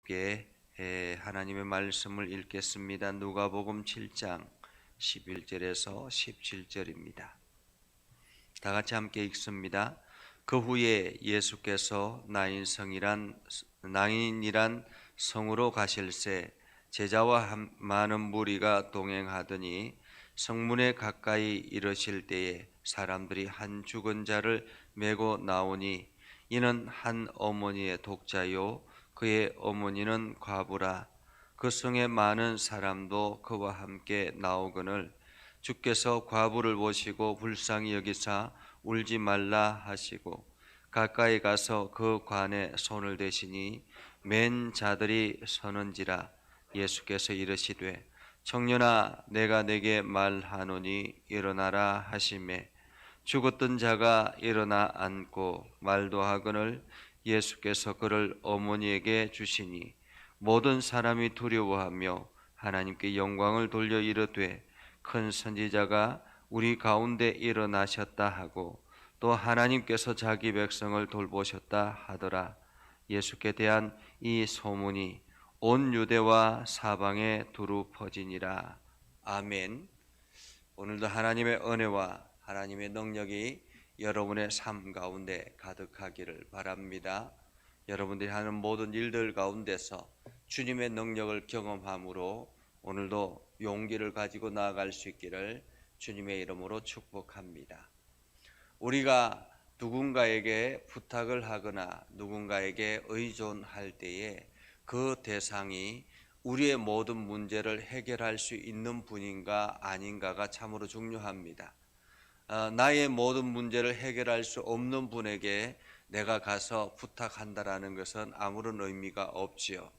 함께 하나님의 말씀을 읽겠습니다. 누가복음 7장 11절에서 17절입니다. 다 같이 함께 읽습니다. 그 후에 예수께서 나인이란 성으로 가실새 제자와 많은 무리가 동행하더니 성문에 가까이 이르실 때에 사람들이 한 죽은 자를 메고 나오니 이는 한 어머니의 독자요 그의 어머니는 과부라. 그 성에 많은 사람도 그와 함께 나오거늘 주께서 과부를 보시고 불쌍히 여기사 울지 말라 하시고 가까이 가서 그 관에 손을 대시니 맨 자들이 서는지라. 예수께서 이르시되 청년아 내가 네게 말하노니 일어나라 하시매 죽었던 자가 일어나 앉고 말도 하거늘 예수께서 그를 어머니에게 주시니 모든 사람이 두려워하며 하나님께 영광을 돌려 이르되 큰 선지자가 우리 가운데 일어나셨다 하고 또 하나님께서 자기 백성을 돌보셨다 하더라. 예수께 대한 이 소문이 온 유대와 사방에 두루 퍼지니라. 아멘. 오늘도 하나님의 은혜와 하나님의 능력이 여러분의 삶 가운데 가득하기를 바랍니다. 여러분들이 하는 모든 일들 가운데서 주님의 능력을 경험함으로 오늘도 용기를 가지고 나아갈 수 있기를 주님의 이름으로 축복합니다. 우리가 누군가에게 부탁을 하거나 누군가에게 의존할 때에 그 대상이 우리의 모든 문제를 해결할 수 있는 분인가 아닌가가 참으로 중요합니다. 나의 모든 문제를 해결할 수 없는 분에게 내가 가서 부탁한다라는 것은 아무런 의미가 없지요.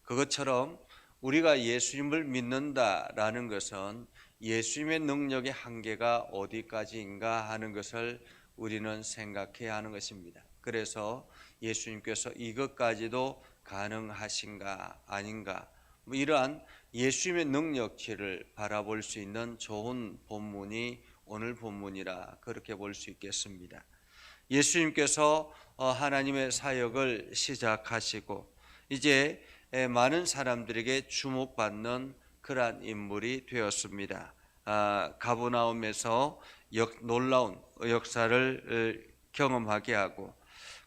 그것처럼 우리가 예수님을 믿는다라는 것은 예수님의 능력의 한계가 어디까지인가 하는 것을 우리는 생각해야 하는 것입니다. 그래서 예수님께서 이것까지도 가능하신가 아닌가 이러한 예수님의 능력치를 바라볼 수 있는 좋은 본문이 오늘 본문이라 그렇게 볼 수 있겠습니다. 예수님께서 하나님의 사역을 시작하시고 이제 많은 사람들에게 주목받는 그러한 인물이 되었습니다. 가버나움에서 놀라운 역사를 경험하게 하고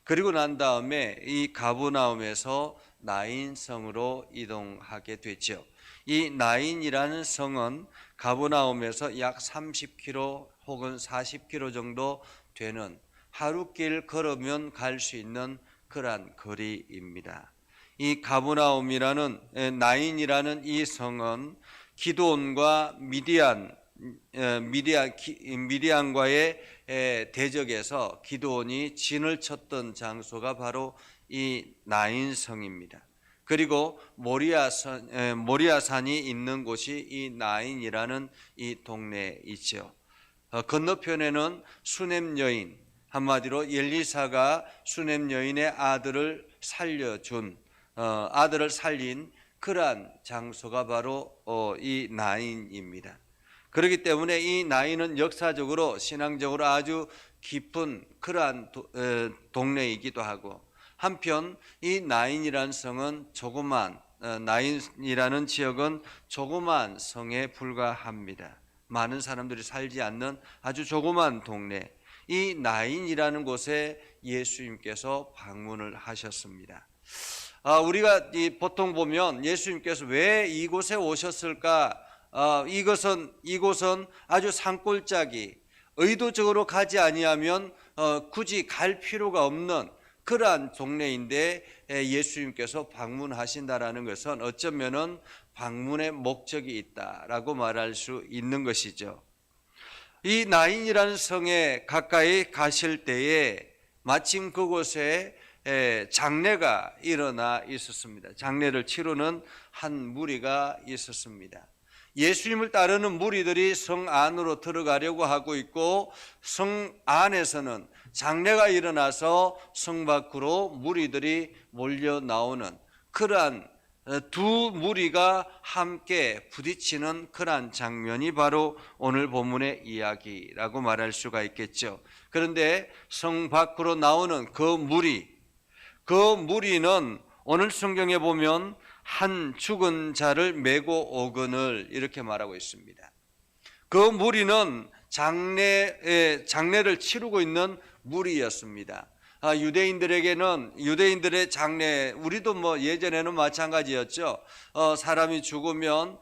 그리고 난 다음에 이 가버나움에서 나인성으로 이동하게 되죠. 이 나인이라는 성은 가버나움에서 약 30km 혹은 40km 정도 되는 하루길 걸으면 갈 수 있는 그러한 거리입니다. 이 가버나움이라는 나인이라는 이 성은 기드온과 미디안과의 대적에서 기드온이 진을 쳤던 장소가 바로 이 나인성입니다. 그리고 모리아산이 있는 곳이 이 나인이라는 이 동네에 있죠. 건너편에는 수넴 여인, 한마디로 엘리사가 수넴 여인의 아들을 살린 그러한 장소가 바로 이 나인입니다. 그렇기 때문에 이 나인은 역사적으로 신앙적으로 아주 깊은 그러한 동네이기도 하고 한편 이 나인이라는 성은 나인이라는 지역은 조그만 성에 불과합니다. 많은 사람들이 살지 않는 아주 조그만 동네, 이 나인이라는 곳에 예수님께서 방문을 하셨습니다. 우리가 보통 보면 예수님께서 왜 이곳에 오셨을까? 이곳은 아주 산골짜기, 의도적으로 가지 아니하면 굳이 갈 필요가 없는 그러한 동네인데 예수님께서 방문하신다라는 것은 어쩌면은 방문의 목적이 있다라고 말할 수 있는 것이죠. 이 나인이라는 성에 가까이 가실 때에 마침 그곳에 장례가 일어나 있었습니다. 장례를 치르는 한 무리가 있었습니다. 예수님을 따르는 무리들이 성 안으로 들어가려고 하고 있고 성 안에서는 장례가 일어나서 성 밖으로 무리들이 몰려 나오는 그러한 두 무리가 함께 부딪히는 그러한 장면이 바로 오늘 본문의 이야기라고 말할 수가 있겠죠. 그런데 성 밖으로 나오는 그 무리는 오늘 성경에 보면 한 죽은 자를 메고 오거늘 이렇게 말하고 있습니다. 그 무리는 장례를 치르고 있는 무리였습니다. 유대인들에게는 유대인들의 장례, 우리도 뭐 예전에는 마찬가지였죠. 사람이 죽으면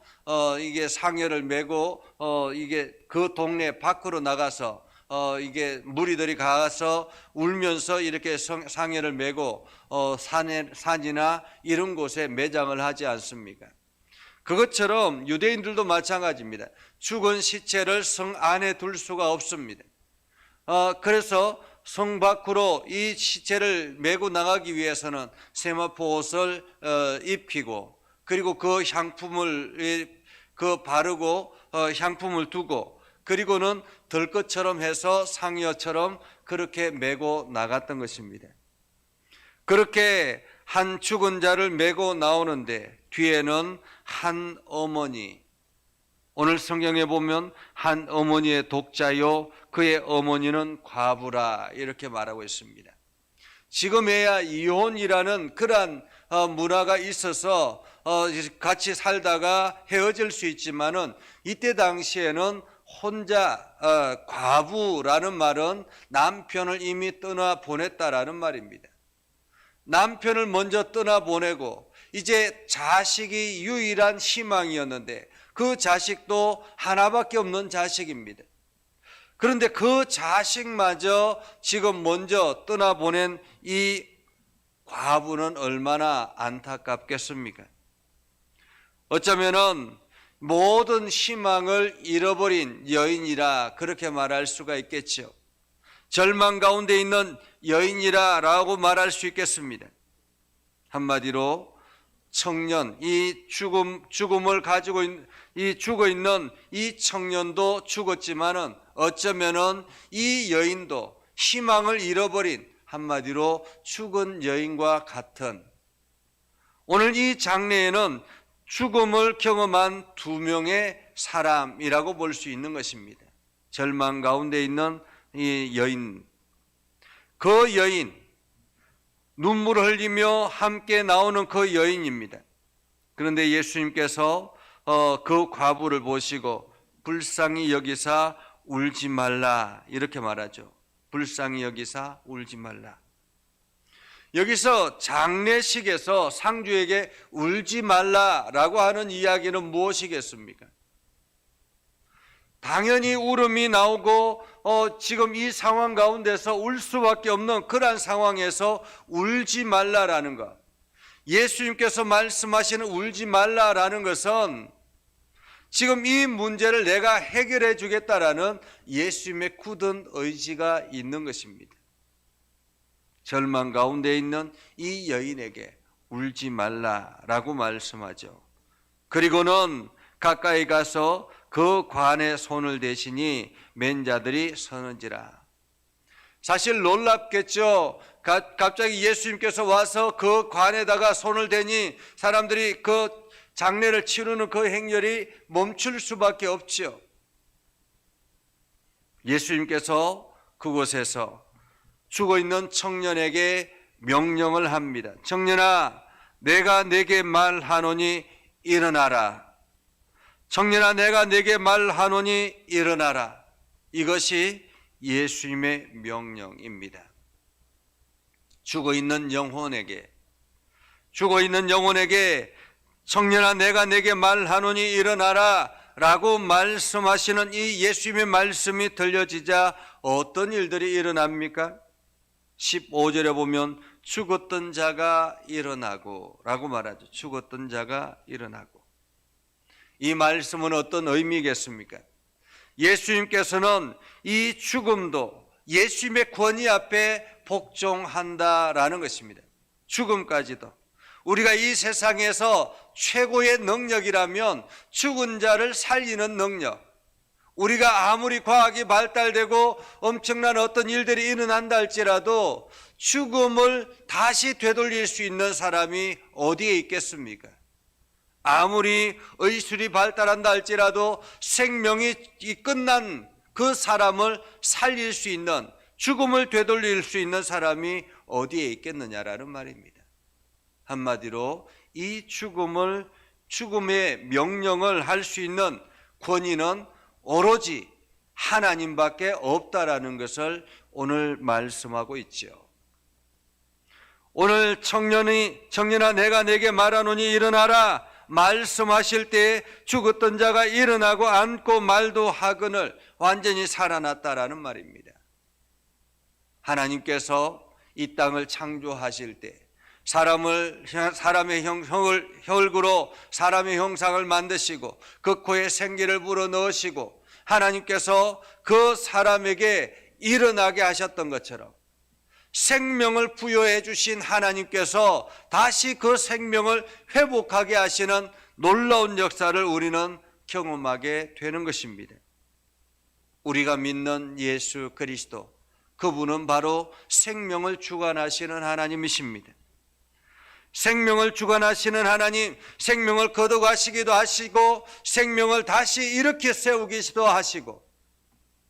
이게 상여를 메고 이게 그 동네 밖으로 나가서 이게 무리들이 가서 울면서 이렇게 상여를 메고 산이나 이런 곳에 매장을 하지 않습니까? 그것처럼 유대인들도 마찬가지입니다. 죽은 시체를 성 안에 둘 수가 없습니다. 그래서 성 밖으로 이 시체를 메고 나가기 위해서는 세마포 옷을 입히고, 그리고 그 향품을 바르고 향품을 두고, 그리고는 들것처럼 해서 상여처럼 그렇게 메고 나갔던 것입니다. 그렇게 한 죽은 자를 메고 나오는데 뒤에는 한 어머니, 오늘 성경에 보면 한 어머니의 독자요 그의 어머니는 과부라 이렇게 말하고 있습니다. 지금에야 이혼이라는 그러한 문화가 있어서 같이 살다가 헤어질 수 있지만은 이때 당시에는 혼자 과부라는 말은 남편을 이미 떠나보냈다라는 말입니다. 남편을 먼저 떠나보내고 이제 자식이 유일한 희망이었는데 그 자식도 하나밖에 없는 자식입니다. 그런데 그 자식마저 지금 먼저 떠나보낸 이 과부는 얼마나 안타깝겠습니까? 어쩌면은 모든 희망을 잃어버린 여인이라 그렇게 말할 수가 있겠죠. 절망 가운데 있는 여인이라고 말할 수 있겠습니다. 한마디로 청년, 이 죽음을 가지고 이 죽어 있는 이 청년도 죽었지만은 어쩌면은 이 여인도 희망을 잃어버린 한마디로 죽은 여인과 같은, 오늘 이 장례에는 죽음을 경험한 두 명의 사람이라고 볼 수 있는 것입니다. 절망 가운데 있는 이 여인, 그 여인, 눈물을 흘리며 함께 나오는 그 여인입니다. 그런데 예수님께서 그 과부를 보시고 불쌍히 여기사 울지 말라 이렇게 말하죠. 불쌍히 여기사 울지 말라. 여기서 장례식에서 상주에게 울지 말라라고 하는 이야기는 무엇이겠습니까? 당연히 울음이 나오고 지금 이 상황 가운데서 울 수밖에 없는 그러한 상황에서 울지 말라라는 것, 예수님께서 말씀하시는 울지 말라라는 것은 지금 이 문제를 내가 해결해 주겠다라는 예수님의 굳은 의지가 있는 것입니다. 절망 가운데 있는 이 여인에게 울지 말라라고 말씀하죠. 그리고는 가까이 가서 그 관에 손을 대시니 맨 자들이 서는지라. 사실 놀랍겠죠. 갑자기 예수님께서 와서 그 관에다가 손을 대니 사람들이 그 장례를 치르는 그 행렬이 멈출 수밖에 없죠. 예수님께서 그곳에서 죽어있는 청년에게 명령을 합니다. 청년아, 내가 내게 말하노니 일어나라. 청년아, 내가 내게 말하노니 일어나라. 이것이 예수님의 명령입니다. 죽어있는 영혼에게 청년아, 내가 내게 말하노니 일어나라 라고 말씀하시는 이 예수님의 말씀이 들려지자 어떤 일들이 일어납니까? 15절에 보면 죽었던 자가 일어나고 라고 말하죠. 죽었던 자가 일어나고. 이 말씀은 어떤 의미겠습니까? 예수님께서는 이 죽음도 예수님의 권위 앞에 복종한다라는 것입니다. 죽음까지도. 우리가 이 세상에서 최고의 능력이라면 죽은 자를 살리는 능력, 우리가 아무리 과학이 발달되고 엄청난 어떤 일들이 일어난다 할지라도 죽음을 다시 되돌릴 수 있는 사람이 어디에 있겠습니까? 아무리 의술이 발달한다 할지라도 생명이 끝난 그 사람을 살릴 수 있는, 죽음을 되돌릴 수 있는 사람이 어디에 있겠느냐라는 말입니다. 한마디로 이 죽음의 명령을 할 수 있는 권위는 오로지 하나님밖에 없다라는 것을 오늘 말씀하고 있죠. 오늘 청년아 내가 내게 말하노니 일어나라 말씀하실 때에 죽었던 자가 일어나고 앉고 말도 하거늘 완전히 살아났다라는 말입니다. 하나님께서 이 땅을 창조하실 때 사람의 혈구로 사람의 형상을 만드시고 그 코에 생기를 불어넣으시고 하나님께서 그 사람에게 일어나게 하셨던 것처럼 생명을 부여해 주신 하나님께서 다시 그 생명을 회복하게 하시는 놀라운 역사를 우리는 경험하게 되는 것입니다. 우리가 믿는 예수 그리스도, 그분은 바로 생명을 주관하시는 하나님이십니다. 생명을 주관하시는 하나님, 생명을 거둬가시기도 하시고 생명을 다시 일으켜 세우기도 하시고,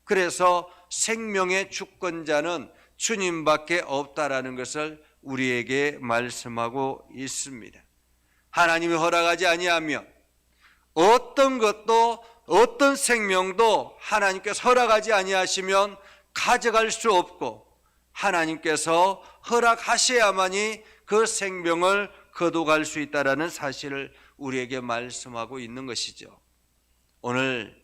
그래서 생명의 주권자는 주님밖에 없다라는 것을 우리에게 말씀하고 있습니다. 하나님이 허락하지 아니하면 어떤 것도 어떤 생명도 하나님께서 허락하지 아니하시면 가져갈 수 없고, 하나님께서 허락하셔야만이 그 생명을 거둬갈 수 있다라는 사실을 우리에게 말씀하고 있는 것이죠. 오늘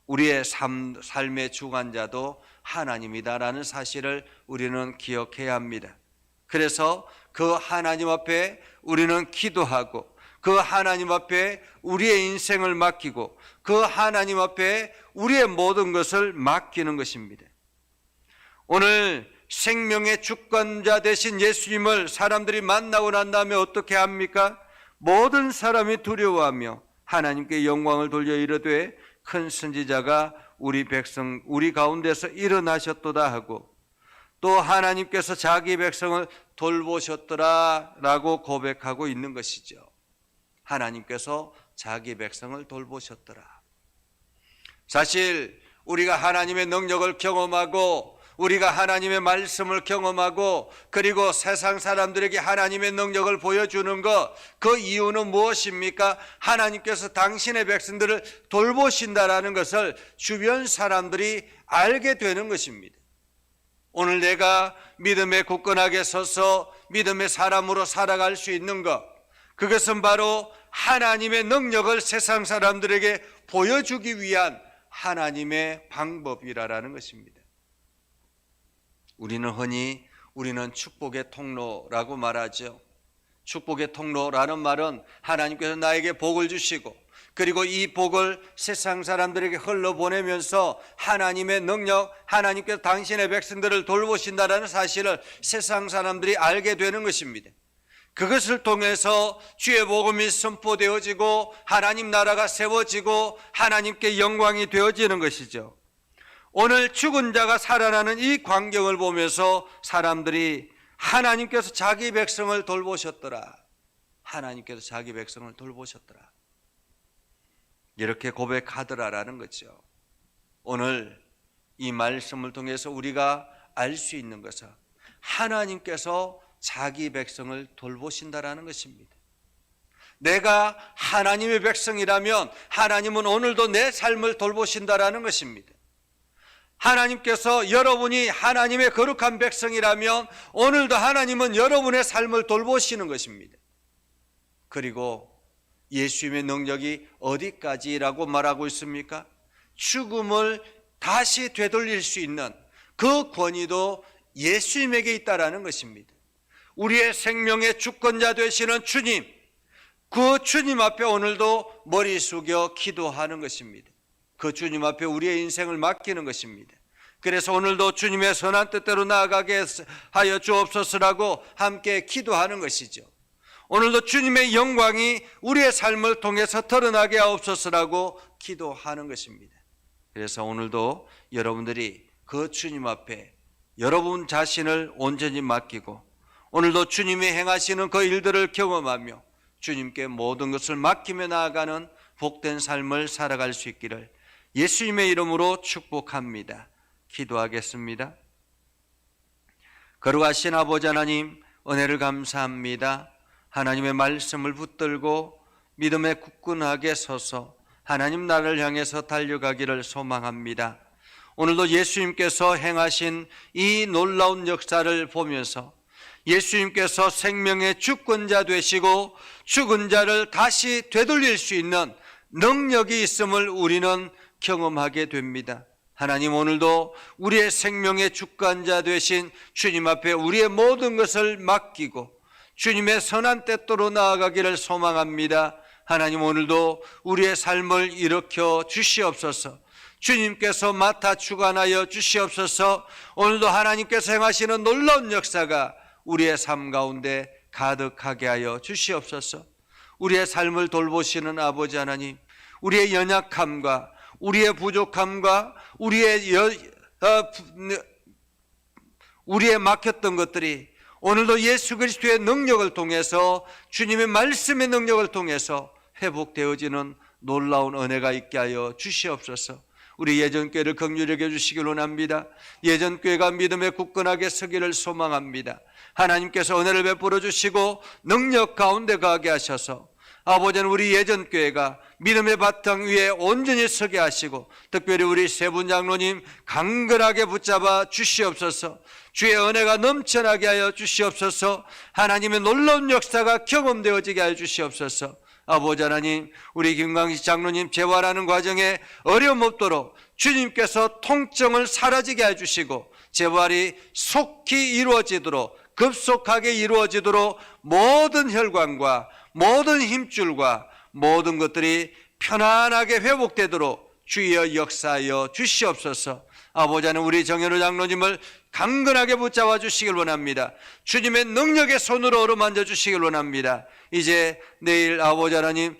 우리의 삶의 주관자도 하나님이다라는 사실을 우리는 기억해야 합니다. 그래서 그 하나님 앞에 우리는 기도하고, 그 하나님 앞에 우리의 인생을 맡기고, 그 하나님 앞에 우리의 모든 것을 맡기는 것입니다. 오늘 생명의 주권자 되신 예수님을 사람들이 만나고 난 다음에 어떻게 합니까? 모든 사람이 두려워하며 하나님께 영광을 돌려 이르되 큰 선지자가 우리 가운데서 일어나셨도다 하고, 또 하나님께서 자기 백성을 돌보셨더라 라고 고백하고 있는 것이죠. 하나님께서 자기 백성을 돌보셨더라. 사실 우리가 하나님의 능력을 경험하고, 우리가 하나님의 말씀을 경험하고, 그리고 세상 사람들에게 하나님의 능력을 보여주는 것, 그 이유는 무엇입니까? 하나님께서 당신의 백성들을 돌보신다라는 것을 주변 사람들이 알게 되는 것입니다. 오늘 내가 믿음에 굳건하게 서서 믿음의 사람으로 살아갈 수 있는 것, 그것은 바로 하나님의 능력을 세상 사람들에게 보여주기 위한 하나님의 방법이라는 것입니다. 우리는 흔히 축복의 통로라고 말하죠. 축복의 통로라는 말은 하나님께서 나에게 복을 주시고, 그리고 이 복을 세상 사람들에게 흘러보내면서 하나님의 능력, 하나님께서 당신의 백성들을 돌보신다는 사실을 세상 사람들이 알게 되는 것입니다. 그것을 통해서 주의 복음이 선포되어지고 하나님 나라가 세워지고 하나님께 영광이 되어지는 것이죠. 오늘 죽은 자가 살아나는 이 광경을 보면서 사람들이 하나님께서 자기 백성을 돌보셨더라, 하나님께서 자기 백성을 돌보셨더라, 이렇게 고백하더라라는 거죠. 오늘 이 말씀을 통해서 우리가 알 수 있는 것은 하나님께서 자기 백성을 돌보신다라는 것입니다. 내가 하나님의 백성이라면 하나님은 오늘도 내 삶을 돌보신다라는 것입니다. 하나님께서 여러분이 하나님의 거룩한 백성이라면 오늘도 하나님은 여러분의 삶을 돌보시는 것입니다. 그리고 예수님의 능력이 어디까지라고 말하고 있습니까? 죽음을 다시 되돌릴 수 있는 그 권위도 예수님에게 있다라는 것입니다. 우리의 생명의 주권자 되시는 주님, 그 주님 앞에 오늘도 머리 숙여 기도하는 것입니다. 그 주님 앞에 우리의 인생을 맡기는 것입니다. 그래서 오늘도 주님의 선한 뜻대로 나아가게 하여 주옵소서라고 함께 기도하는 것이죠. 오늘도 주님의 영광이 우리의 삶을 통해서 드러나게 하옵소서라고 기도하는 것입니다. 그래서 오늘도 여러분들이 그 주님 앞에 여러분 자신을 온전히 맡기고, 오늘도 주님이 행하시는 그 일들을 경험하며 주님께 모든 것을 맡기며 나아가는 복된 삶을 살아갈 수 있기를 예수님의 이름으로 축복합니다. 기도하겠습니다. 거룩하신 아버지 하나님, 은혜를 감사합니다. 하나님의 말씀을 붙들고 믿음에 굳건하게 서서 하나님 나라를 향해서 달려가기를 소망합니다. 오늘도 예수님께서 행하신 이 놀라운 역사를 보면서 예수님께서 생명의 주권자 되시고 죽은 자를 다시 되돌릴 수 있는 능력이 있음을 우리는 경험하게 됩니다. 하나님, 오늘도 우리의 생명의 주권자 되신 주님 앞에 우리의 모든 것을 맡기고 주님의 선한 때때로 나아가기를 소망합니다. 하나님, 오늘도 우리의 삶을 일으켜 주시옵소서. 주님께서 맡아 주관하여 주시옵소서. 오늘도 하나님께서 행하시는 놀라운 역사가 우리의 삶 가운데 가득하게 하여 주시옵소서. 우리의 삶을 돌보시는 아버지 하나님, 우리의 연약함과 우리의 부족함과 우리의 막혔던 것들이 오늘도 예수 그리스도의 능력을 통해서, 주님의 말씀의 능력을 통해서 회복되어지는 놀라운 은혜가 있게 하여 주시옵소서. 우리 예전교회를 긍휼히 여겨 주시길 원합니다. 예전교회가 믿음에 굳건하게 서기를 소망합니다. 하나님께서 은혜를 베풀어 주시고 능력 가운데 가게 하셔서 아버지는 우리 예전교회가 믿음의 바탕 위에 온전히 서게 하시고, 특별히 우리 세 분 장로님 강건하게 붙잡아 주시옵소서. 주의 은혜가 넘쳐나게 하여 주시옵소서. 하나님의 놀라운 역사가 경험되어지게 하여 주시옵소서. 아버지 하나님, 우리 김광식 장로님 재활하는 과정에 어려움 없도록 주님께서 통증을 사라지게 해주시고 재활이 속히 이루어지도록, 급속하게 이루어지도록 모든 혈관과 모든 힘줄과 모든 것들이 편안하게 회복되도록 주여 역사하여 주시옵소서. 아버지 하나님, 우리 정현우 장로님을 강건하게 붙잡아 주시길 원합니다. 주님의 능력의 손으로 어루만져 주시길 원합니다. 이제 내일 아버지 하나님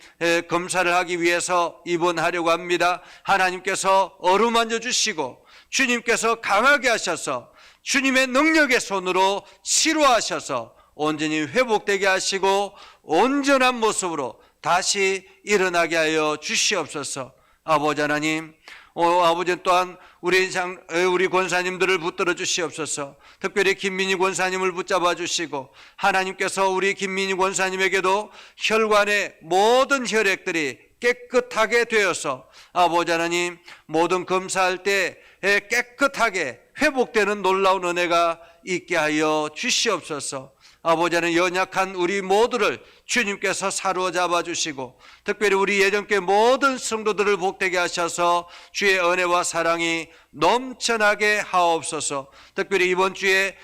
검사를 하기 위해서 입원하려고 합니다. 하나님께서 어루만져 주시고 주님께서 강하게 하셔서 주님의 능력의 손으로 치료하셔서 온전히 회복되게 하시고 온전한 모습으로 다시 일어나게 하여 주시옵소서. 아버지 하나님, 아버지 또한 우리 권사님들을 붙들어 주시옵소서. 특별히 김민희 권사님을 붙잡아 주시고 하나님께서 우리 김민희 권사님에게도 혈관의 모든 혈액들이 깨끗하게 되어서 아버지 하나님 모든 검사할 때 깨끗하게 회복되는 놀라운 은혜가 있게 하여 주시옵소서. 아버지 하나님, 연약한 우리 모두를 주님께서 사로잡아 주시고 특별히 우리 예전교회 모든 성도들을 복되게 하셔서 주의 은혜와 사랑이 넘쳐나게 하옵소서. 특별히 이번 주에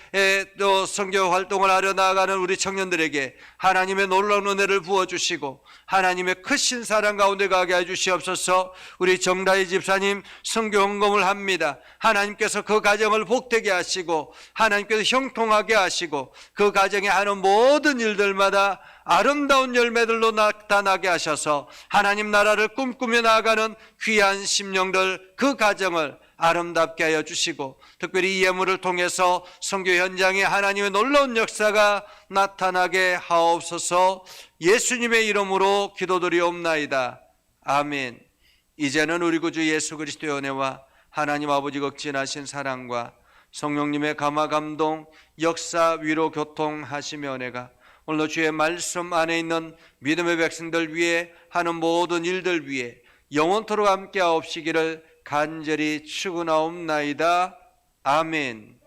또 선교 활동을 하려 나아가는 우리 청년들에게 하나님의 놀라운 은혜를 부어주시고 하나님의 크신 사랑 가운데 가게 해주시옵소서. 우리 정다희 집사님 선교 헌금을 합니다. 하나님께서 그 가정을 복되게 하시고 하나님께서 형통하게 하시고 그 가정에 하는 모든 일들마다 아름다운 열매들로 나타나게 하셔서 하나님 나라를 꿈꾸며 나아가는 귀한 심령들, 그 가정을 아름답게 하여 주시고 특별히 이 예물을 통해서 선교 현장에 하나님의 놀라운 역사가 나타나게 하옵소서. 예수님의 이름으로 기도드리옵나이다. 아멘. 이제는 우리 구주 예수 그리스도의 은혜와 하나님 아버지 극진하신 사랑과 성령님의 감화 감동, 역사, 위로, 교통하시며 은혜가 오늘도 주의 말씀 안에 있는 믿음의 백성들 위해 하는 모든 일들 위해 영원토록 함께 하옵시기를 간절히 축원하옵나이다. 아멘.